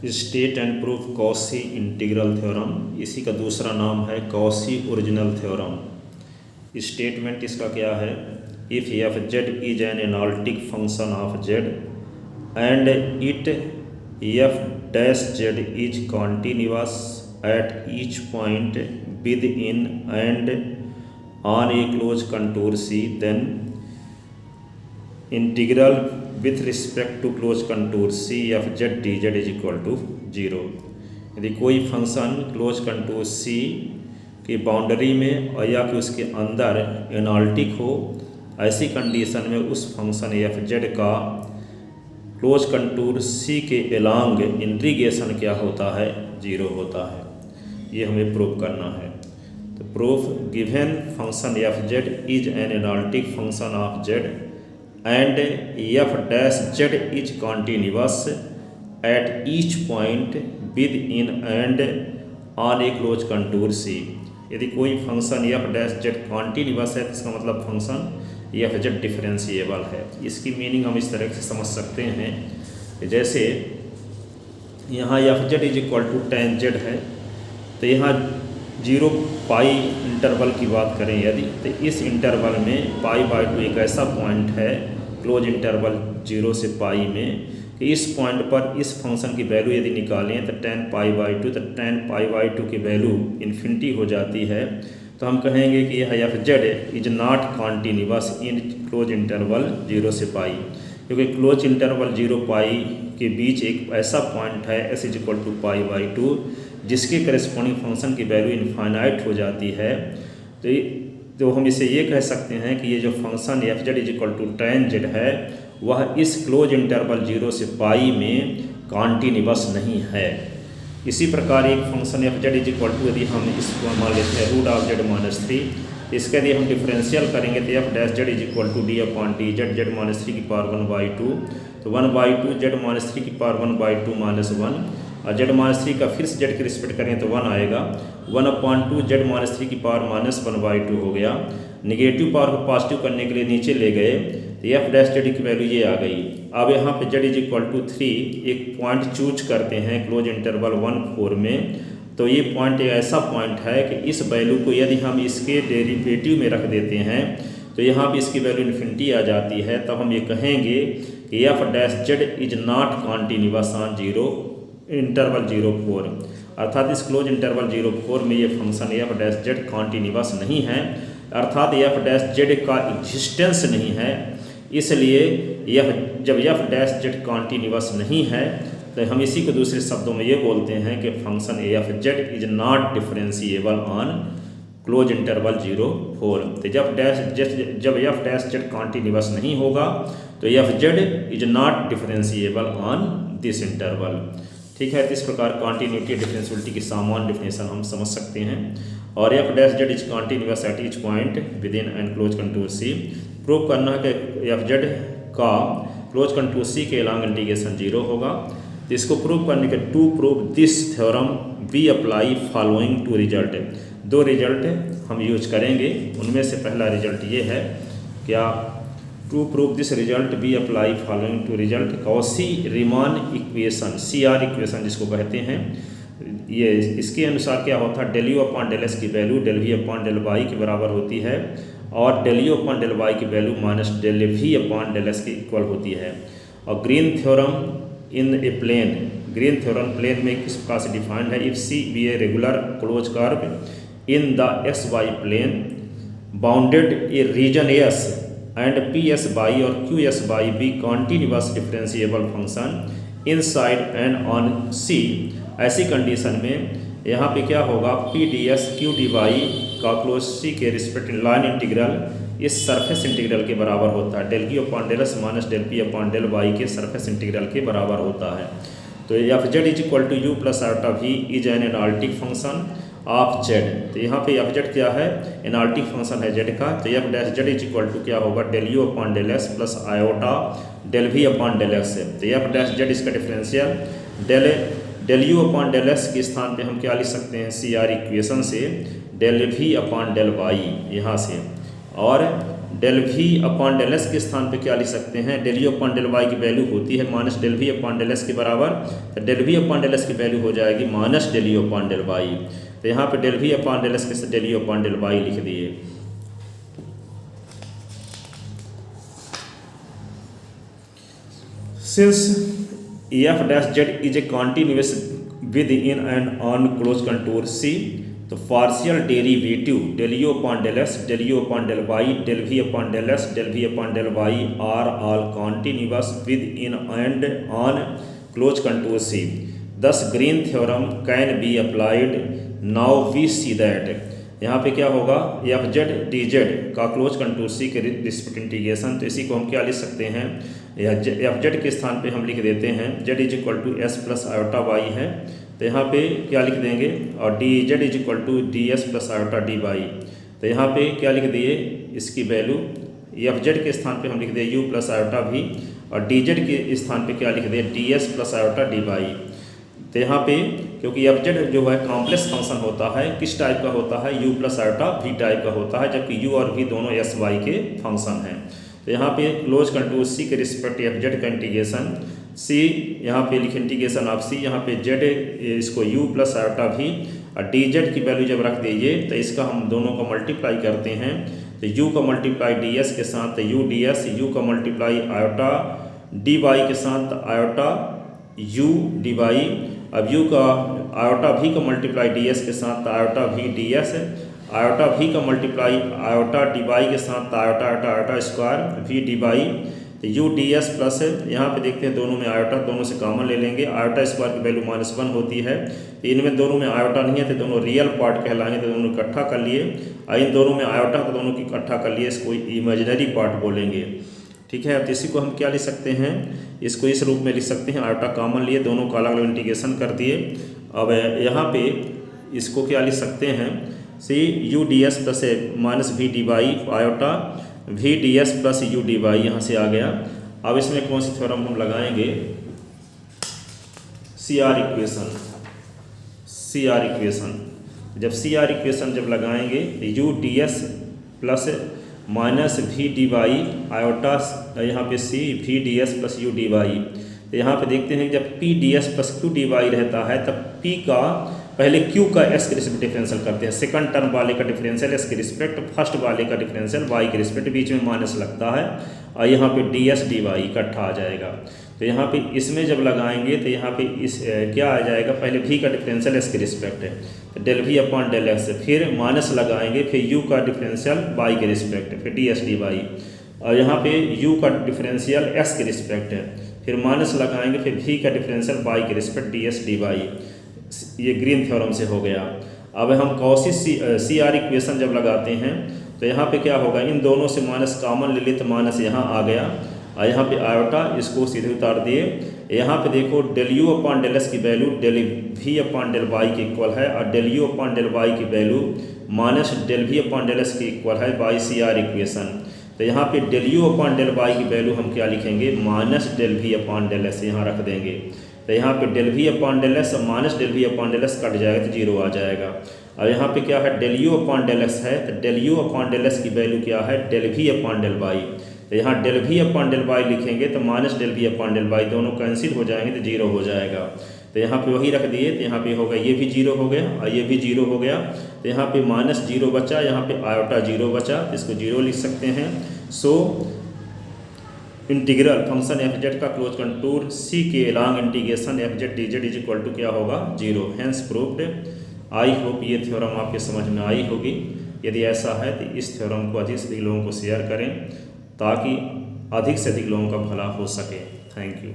State and proof Cauchy integral theorem, इसी का दूसरा नाम है कॉशी ओरिजिनल थ्योरम। स्टेटमेंट इसका क्या है? If F Z is an analytic function of Z and it F dash Z is continuous at each point within and on a closed contour C, then integral with respect to closed contour C F Z D Z is equal to 0। यदि कोई function close contour सी की boundary में और या कि उसके अंदर analytic हो, ऐसी कंडीशन में उस फंक्शन एफ जेड का क्लोज कंटूर सी के एलॉन्ग इंटीग्रेशन क्या होता है? 0 होता है। ये हमें प्रूव करना है। तो proof given function F Z is an analytic function of Z and f dash z is continuous at each point within and on a closed contour C। यदि कोई function f dash z continuous है तो इसका मतलब function f z differentiable है। इसकी meaning हम इस तरह से समझ सकते हैं कि जैसे यहाँ f z is equal to tan z है, तो यहाँ 0 पाई इंटरवल की बात करें यदि, तो इस इंटरवल में π/2 एक ऐसा पॉइंट है क्लोज इंटरवल 0 से पाई में कि इस पॉइंट पर इस फंक्शन की वैल्यू यदि निकालें तो tan π/2, तो tan π/2 की वैल्यू इन्फिनिटी हो जाती है। तो हम कहेंगे कि यह F Z is not continuous in close interval 0 से पाई, क्योंकि क्लोज इंटरवल 0 पाई के बीच एक ऐसा पॉइंट है s इज इक्वल टू π/2 जिसके करेस्पॉन्डिंग फंक्शन की वैल्यू इनफाइनाइट हो जाती है। तो हम इसे ये कह सकते हैं कि ये जो function F Z is equal to tan z है वह इस क्लोज इंटरवल 0 से पाई में कॉन्टीन्यूअस नहीं है। इसी प्रकार एक function F Z is equal to, यदि हम इसको मान लेते हैं रूट ऑफ जेड माइनस 3, इसका यदि हम डिफरेंशियल करेंगे तो F dash Z is equal to D upon T Z Z minus 3 की पावर 1/2, तो 1/2 जेड माइनस 3 की पावर 1/2 माइनस 1, और जेड माइनस 3 का फिर से जेड की रिस्पेक्ट करें तो 1 आएगा, 1/2 जेड माइनस 3 की पावर माइनस 1/2 हो गया। निगेटिव पावर को पॉजिटिव करने के लिए नीचे ले गए तो एफ डैश जेड की वैल्यू ये आ गई। अब यहाँ पे जेड इज इक्वल टू 3 एक पॉइंट चूज करते हैं क्लोज इंटरवल 1-4 में, तो ये पॉइंट एक ऐसा पॉइंट है कि इस वैल्यू को यदि हम इसके डेरिवेटिव में रख देते हैं तो यहाँ पे इसकी वैल्यू इन्फिनिटी आ जाती है। तब हम ये कहेंगे कि F dash Z is not continuous on 0 interval 0-4, अर्थात इस क्लोज इंटरवल 0-4 में ये function F dash Z continuous नहीं है, अर्थात एफ डैश जेड का एग्जिस्टेंस नहीं है। इसलिए जब एफ डैश जेड कॉन्टीन्यूअस नहीं है तो हम इसी को दूसरे शब्दों में ये बोलते हैं कि function F Z is not differentiable on close interval 0-4। तो जब एफ डैश जेड कॉन्टीन्यूअस नहीं होगा तो F Z is not differentiable on this interval. ठीक है, तो इस प्रकार कॉन्टीन्यूटी डिफरेंशियबिलिटी की सामान्य डिफिनेशन हम समझ सकते हैं। और F dash Z is continuous at each point within and closed contour C. Prove करना है कि एफ जेड का क्लोज कंटूर सी के अलॉन्ग इंटीग्रेशन 0 होगा। तो इसको प्रूव करने के to prove this theorem we apply following two result. 2 result हम यूज करेंगे, उनमें से पहला रिजल्ट ये है क्या, to prove this result we apply following two result Cauchy Riemann equation, CR equation जिसको कहते हैं। ये इसके अनुसार क्या होता है, del u upon del s की value del we upon del Y के बराबर होती है और del u upon del y की value minus del we upon del S के इक्वल होती है। और Green theorem in a plane, Green theorem plane में किस प्रकार से डिफाइंड है, if C be a regular closed curve in the X Y plane bounded a region S and PS by और QS by be continuous differentiable function inside and on C। ऐसी condition में यहाँ पे क्या होगा, PDS QD का closed C के respect line integral इस सरफेस इंटीग्रल के बराबर होता है, del Q upon del S minus del P upon del Y के सरफेस इंटीग्रल के बराबर होता है। तो F Z is equal to U plus iota V is an analytic function of Z. तो यहाँ पे एफ जेड क्या है, एनालिटिक फंक्शन है जेड का। तो F dash Z is equal to क्या होगा, del u upon del s plus iota del we upon del x है। तो एफ डैश जेड इसका differential del u upon del S के स्थान पे हम क्या लिख सकते हैं, CR इक्वेशन से del we upon del y यहाँ से, और del we upon del S के स्थान पे क्या लिख सकते हैं, del u upon del y की वैल्यू होती है minus del we upon del S के बराबर, तो del we upon del s की वैल्यू हो जाएगी minus del u upon del y. तो यहाँ पे del we upon del S के del u upon del y लिख दिए। Since f dash Z is a continuous within and on closed contour c, तो partial derivative del u upon del s, del u upon del y, del we upon del s, del we upon del y are all continuous within and on closed contour c. Thus green theorem can be applied. Now we see that यहाँ पे क्या होगा, f Z D z का close contour सी के respect integration, तो इसी को हम क्या लिख सकते हैं, एफ जेड के स्थान पे हम लिख देते हैं z is equal to s plus iota y है, तो यहाँ पे क्या लिख देंगे, और d Z is equal to d s plus iota d y, तो यहाँ पे क्या लिख दिए, इसकी वैल्यू एफ जेड के स्थान पे हम लिख दिए यू प्लस आयोटा भी, और डी जेड के स्थान पे क्या लिख दिए d s plus iota d y. तो यहाँ पे क्योंकि एफ जेड जो है कॉम्प्लेक्स फंक्शन होता है, किस टाइप का होता है, u plus iota v type का होता है, जबकि यू और वी दोनों एस वाई के फंक्शन हैं। तो यहाँ पे क्लोज कंटूर सी के रिस्पेक्ट एफ जेड का इंटीग्रेशन सी, यहाँ पे लिखे इंटीग्रेशन ऑफ सी, यहाँ पे जेड इसको यू प्लस आयोटा भी, और डी जेड की वैल्यू जब रख दीजिए तो इसका हम दोनों का मल्टीप्लाई करते हैं, तो यू का मल्टीप्लाई डी एस के साथ यू डी एस, यू का मल्टीप्लाई आयोटा डी वाई के साथ आयोटा यू डी वाई, अब यू का आयोटा भी का मल्टीप्लाई डी एस के साथ आयोटा भी डी एस, आयोटा भी का मल्टीप्लाई आयोटा डी वाई के साथ iota iota iota square v d y, तो यू डी एस प्लस यहाँ पे देखते हैं दोनों में आयोटा, दोनों से कॉमन ले लेंगे, आयोटा स्क्वायर की वैल्यू -1 होती है, तो इनमें दोनों में आयोटा नहीं है तो दोनों रियल पार्ट कहलाएंगे, तो दोनों इकट्ठा कर लिए, और इन दोनों में आयोटा तो दोनों की इकट्ठा कर लिए, इसको इमेजिनरी पार्ट बोलेंगे। ठीक है, तो इसी को हम क्या लिख सकते हैं, इसको इस रूप में लिख सकते हैं, आयोटा कॉमन लिए, दोनों का अलग अलग इंटीग्रेशन कर दिए। अब यहाँ पे इसको क्या लिख सकते हैं, c u d s plus minus v d y iota v d s plus u d y, यहाँ से आ गया। अब इसमें कौन सी थ्योरम हम लगाएंगे, C R equation. C R equation जब सी आर इक्वेशन जब लगाएंगे, u d s plus minus v d y iota, यहाँ पे c v d s plus u d y, तो यहाँ पे देखते हैं जब p d s plus q d y रहता है तब पी का पहले क्यू का एस के रिस्पेक्ट डिफरेंशियल करते हैं, सेकंड टर्म वाले का डिफरेंशियल एस के रिस्पेक्ट, फर्स्ट वाले का डिफरेंशियल वाई के रिस्पेक्ट, बीच में माइनस लगता है, और यहाँ पे डी एस डी वाई इकट्ठा आ जाएगा। तो यहाँ पे इसमें जब लगाएंगे तो यहाँ पे इस क्या आ जाएगा, पहले v का डिफरेंशियल एस के रिस्पेक्ट है, तो del we upon del x, फिर माइनस लगाएंगे, फिर u का डिफरेंशियल y के रिस्पेक्ट, फिर डी एस डी वाई, और यहाँ पे u का डिफरेंशियल s के रिस्पेक्ट है, फिर माइनस लगाएंगे, फिर v का डिफरेंशियल y के respect d s d y. ये ग्रीन थ्योरम से हो गया। अब हम कॉची सी आर इक्वेशन जब लगाते हैं तो यहाँ पे क्या होगा, इन दोनों से माइनस कॉमन ले लिए तो माइनस यहाँ आ गया, और यहाँ पे आयोटा इसको सीधे उतार दिए। यहाँ पे देखो del u upon del s की value del we upon del Y के इक्वल है, और del u upon del y की value minus del we upon del S के इक्वल है बाई सी आर इक्वेशन। तो यहाँ पे del u upon del y की वैल्यू हम क्या लिखेंगे, minus del we upon del s यहाँ रख देंगे। तो यहाँ पे del we upon del S minus del we upon del s cut जाएगा तो 0 आ जाएगा। और यहाँ पे क्या है, del u upon del s है, तो del u upon del s की वैल्यू क्या है, del we upon del y. तो यहाँ del we upon del y लिखेंगे तो minus del we upon del y दोनों कैंसिल हो जाएंगे तो 0 हो जाएगा। तो यहाँ पे वही रख दिए, तो यहाँ पे होगा ये भी 0 हो गया और ये भी 0 हो गया। तो यहाँ पे माइनस 0 बचा, यहाँ पे आयोटा 0 बचा, तो इसको 0 लिख सकते हैं। So integral function F Z का क्लोज कंटूर सी के along integration f Z D Z is equal to क्या होगा, 0। Hence proved. आई होप ये थ्योरम आपके समझ में आई होगी। यदि ऐसा है तो इस थ्योरम को अधिक से अधिक लोगों को शेयर करें ताकि अधिक से अधिक लोगों का भला हो सके। Thank you.